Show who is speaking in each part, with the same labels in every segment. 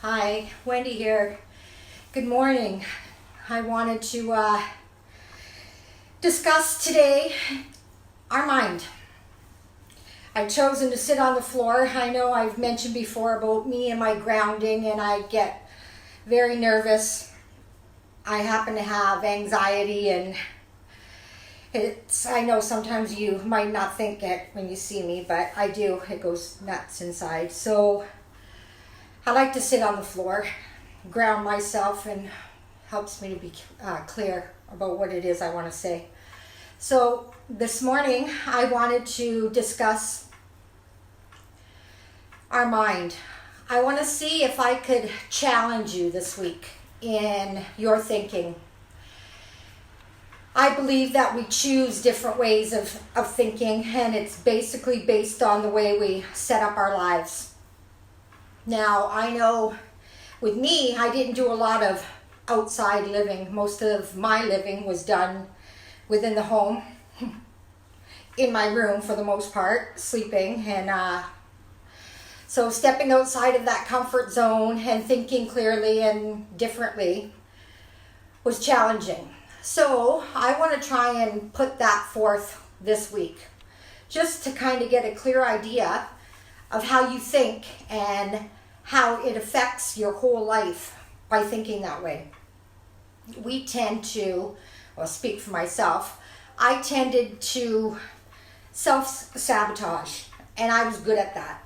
Speaker 1: Hi, Wendy here. Good morning. I wanted to discuss today our mind. I've chosen to sit on the floor. I know I've mentioned before about me and my grounding, and I get very nervous. I happen to have anxiety, and I know sometimes you might not think it when you see me, but I do. It goes nuts inside. So I like to sit on the floor, ground myself, and helps me to be clear about what it is I want to say. So this morning I wanted to discuss our mind. I want to see if I could challenge you this week in your thinking. I believe that we choose different ways of thinking, and it's basically based on the way we set up our lives. Now, I know with me, I didn't do a lot of outside living. Most of my living was done within the home, in my room for the most part, sleeping. And so stepping outside of that comfort zone and thinking clearly and differently was challenging. So I want to try and put that forth this week, just to kind of get a clear idea of how you think and how it affects your whole life by thinking that way. We tend to, well, speak for myself, I tended to self-sabotage, and I was good at that.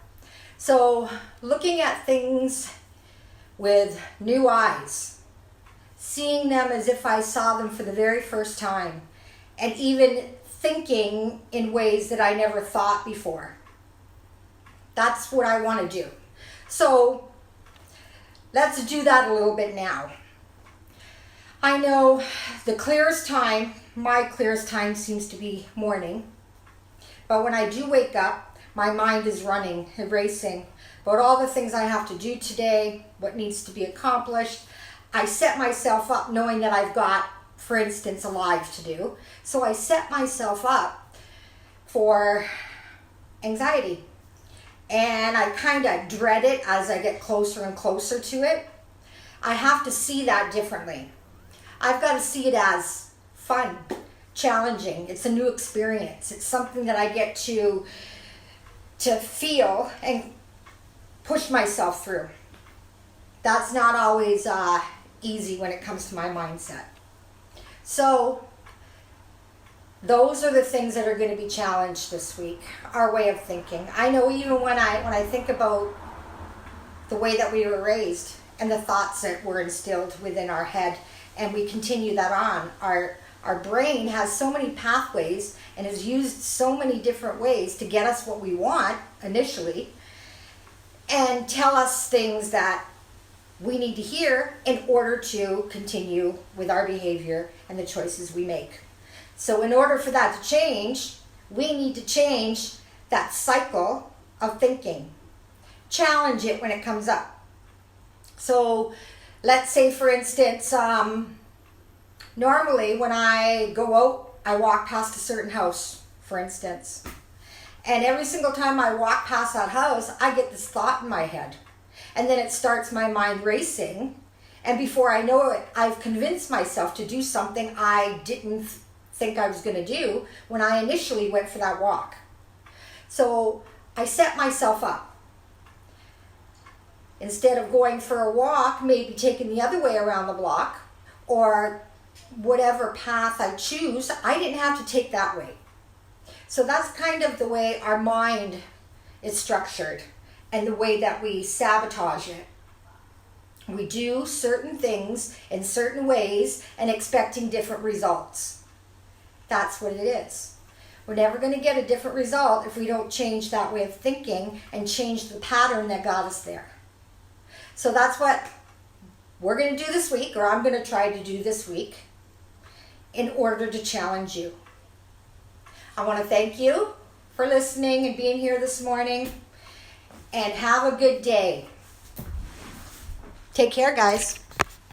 Speaker 1: So looking at things with new eyes, seeing them as if I saw them for the very first time, and even thinking in ways that I never thought before. That's what I want to do. So let's do that a little bit now. I know the clearest time, my clearest time seems to be morning. But when I do wake up, my mind is running and racing about all the things I have to do today, what needs to be accomplished. I set myself up knowing that I've got, for instance, a live to do. So I set myself up for anxiety. And I kind of dread it as I get closer and closer to it. I have to see that differently. I've got to see it as fun, challenging. It's a new experience. It's something that I get to feel and push myself through. That's not always easy when it comes to my mindset. So those are the things that are going to be challenged this week, our way of thinking. I know even when I think about the way that we were raised and the thoughts that were instilled within our head, and we continue that on, our brain has so many pathways and is used so many different ways to get us what we want initially and tell us things that we need to hear in order to continue with our behavior and the choices we make. So in order for that to change, we need to change that cycle of thinking. Challenge it when it comes up. So let's say, for instance, normally when I go out, I walk past a certain house, for instance. And every single time I walk past that house, I get this thought in my head. And then it starts my mind racing. And before I know it, I've convinced myself to do something I didn't think I was going to do when I initially went for that walk. So I set myself up. Instead of going for a walk, maybe taking the other way around the block, or whatever path I choose, I didn't have to take that way. So that's kind of the way our mind is structured and the way that we sabotage it. We do certain things in certain ways and expecting different results. That's what it is. We're never going to get a different result if we don't change that way of thinking and change the pattern that got us there. So that's what we're going to do this week, or I'm going to try to do this week, in order to challenge you. I want to thank you for listening and being here this morning, and have a good day. Take care, guys.